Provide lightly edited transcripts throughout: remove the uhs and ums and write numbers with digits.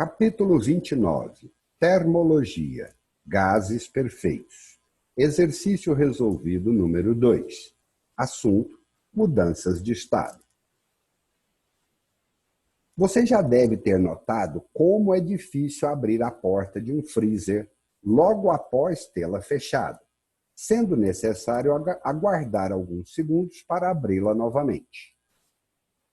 Capítulo 29. Termologia. Gases perfeitos. Exercício resolvido número 2. Assunto: mudanças de estado. Você já deve ter notado como é difícil abrir a porta de um freezer logo após tê-la fechada, sendo necessário aguardar alguns segundos para abri-la novamente.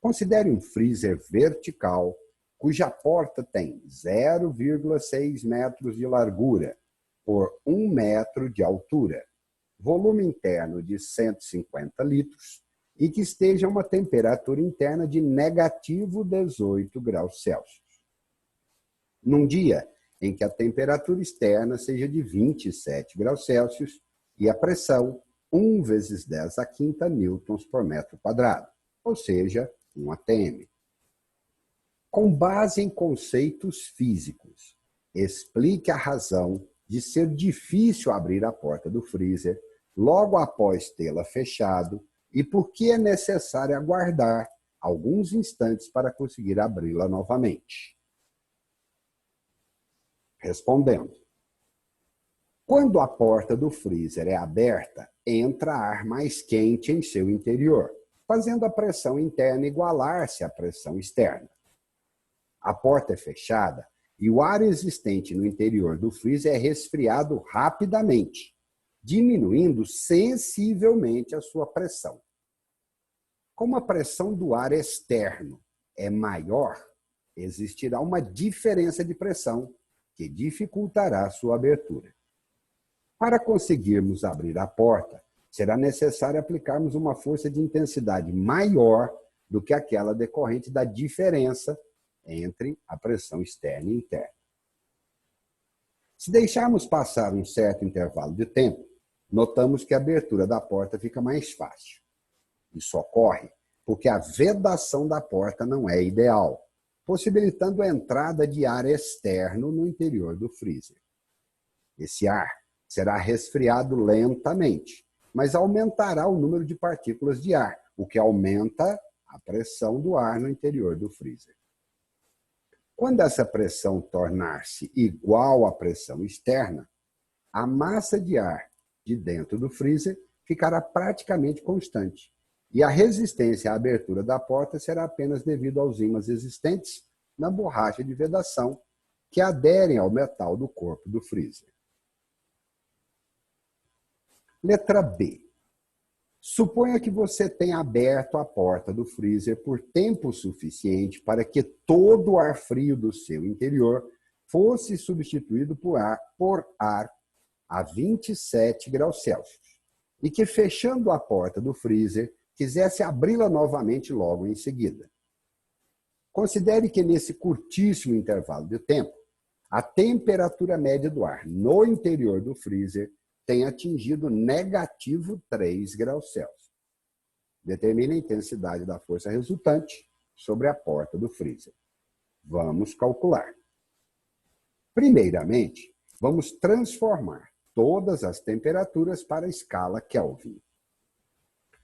Considere um freezer vertical cuja porta tem 0,6 metros de largura por 1 metro de altura, volume interno de 150 litros e que esteja a uma temperatura interna de negativo 18 graus Celsius. Num dia em que a temperatura externa seja de 27 graus Celsius e a pressão 1 vezes 10 a quinta newtons por metro quadrado, ou seja, 1 atm. Com base em conceitos físicos, explique a razão de ser difícil abrir a porta do freezer logo após tê-la fechado e por que é necessário aguardar alguns instantes para conseguir abri-la novamente. Respondendo. Quando a porta do freezer é aberta, entra ar mais quente em seu interior, fazendo a pressão interna igualar-se à pressão externa. A porta é fechada e o ar existente no interior do freezer é resfriado rapidamente, diminuindo sensivelmente a sua pressão. Como a pressão do ar externo é maior, existirá uma diferença de pressão que dificultará a sua abertura. Para conseguirmos abrir a porta, será necessário aplicarmos uma força de intensidade maior do que aquela decorrente da diferença entre a pressão externa e interna. Se deixarmos passar um certo intervalo de tempo, notamos que a abertura da porta fica mais fácil. Isso ocorre porque a vedação da porta não é ideal, possibilitando a entrada de ar externo no interior do freezer. Esse ar será resfriado lentamente, mas aumentará o número de partículas de ar, o que aumenta a pressão do ar no interior do freezer. Quando essa pressão tornar-se igual à pressão externa, a massa de ar de dentro do freezer ficará praticamente constante e a resistência à abertura da porta será apenas devido aos ímãs existentes na borracha de vedação que aderem ao metal do corpo do freezer. Letra B. Suponha que você tenha aberto a porta do freezer por tempo suficiente para que todo o ar frio do seu interior fosse substituído por ar a 27 graus Celsius e que, fechando a porta do freezer, quisesse abri-la novamente logo em seguida. Considere que nesse curtíssimo intervalo de tempo, a temperatura média do ar no interior do freezer tem atingido negativo 3 graus Celsius. Determine a intensidade da força resultante sobre a porta do freezer. Vamos calcular. Primeiramente, vamos transformar todas as temperaturas para a escala Kelvin.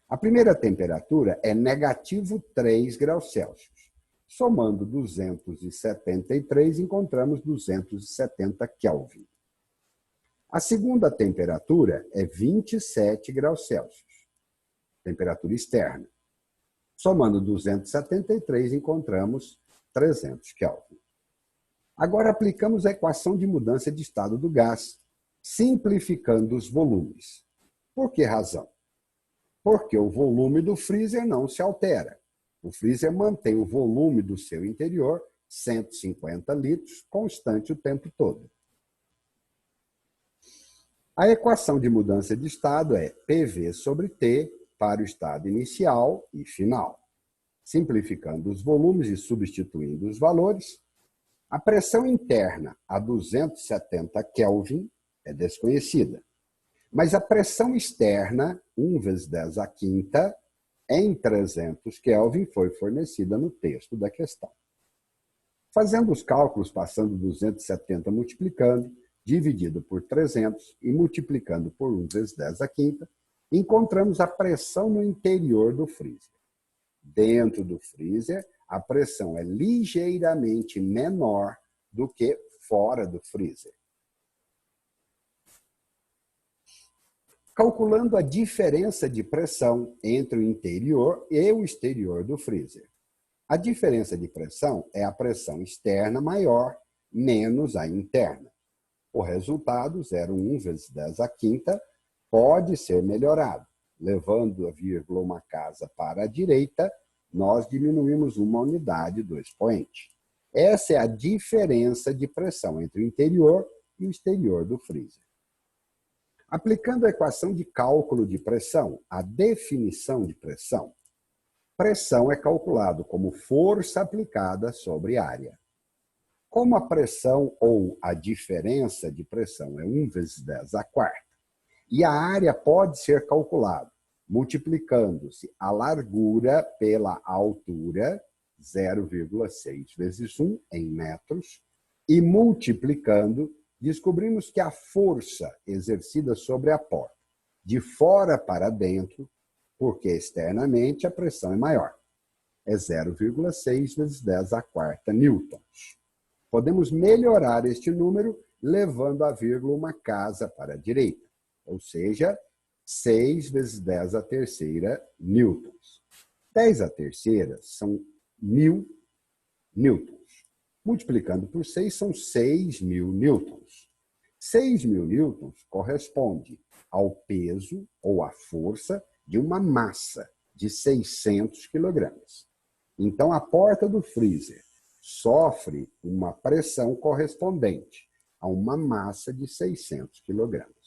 A primeira temperatura é negativo 3 graus Celsius. Somando 273, encontramos 270 Kelvin. A segunda temperatura é 27 graus Celsius, temperatura externa. Somando 273, encontramos 300 Kelvin. Agora aplicamos a equação de mudança de estado do gás, simplificando os volumes. Por que razão? Porque o volume do freezer não se altera. O freezer mantém o volume do seu interior, 150 litros, constante o tempo todo. A equação de mudança de estado é PV sobre T para o estado inicial e final. Simplificando os volumes e substituindo os valores, a pressão interna a 270 Kelvin é desconhecida, mas a pressão externa, 1 vezes 10 a quinta, em 300 Kelvin, foi fornecida no texto da questão. Fazendo os cálculos, passando 270 multiplicando, dividido por 300 e multiplicando por 1 vezes 10 a quinta, encontramos a pressão no interior do freezer. Dentro do freezer, a pressão é ligeiramente menor do que fora do freezer. Calculando a diferença de pressão entre o interior e o exterior do freezer. A diferença de pressão é a pressão externa maior menos a interna. O resultado, 0,1 vezes 10 à quinta, pode ser melhorado. Levando a vírgula uma casa para a direita, nós diminuímos uma unidade do expoente. Essa é a diferença de pressão entre o interior e o exterior do freezer. Aplicando a equação de cálculo de pressão, a definição de pressão, pressão é calculado como força aplicada sobre área. Como a pressão ou a diferença de pressão é 1 vezes 10 à quarta, e a área pode ser calculada multiplicando-se a largura pela altura, 0,6 vezes 1 em metros, e multiplicando, descobrimos que a força exercida sobre a porta, de fora para dentro, porque externamente a pressão é maior, é 0,6 vezes 10 à quarta newtons. Podemos melhorar este número levando a vírgula uma casa para a direita, ou seja, 6 vezes 10 à terceira newtons. 10 à terceira são 1.000 newtons. Multiplicando por 6 são 6.000 newtons. 6.000 newtons corresponde ao peso ou à força de uma massa de 600 quilogramas. Então, a porta do freezer sofre uma pressão correspondente a uma massa de 600 quilogramas.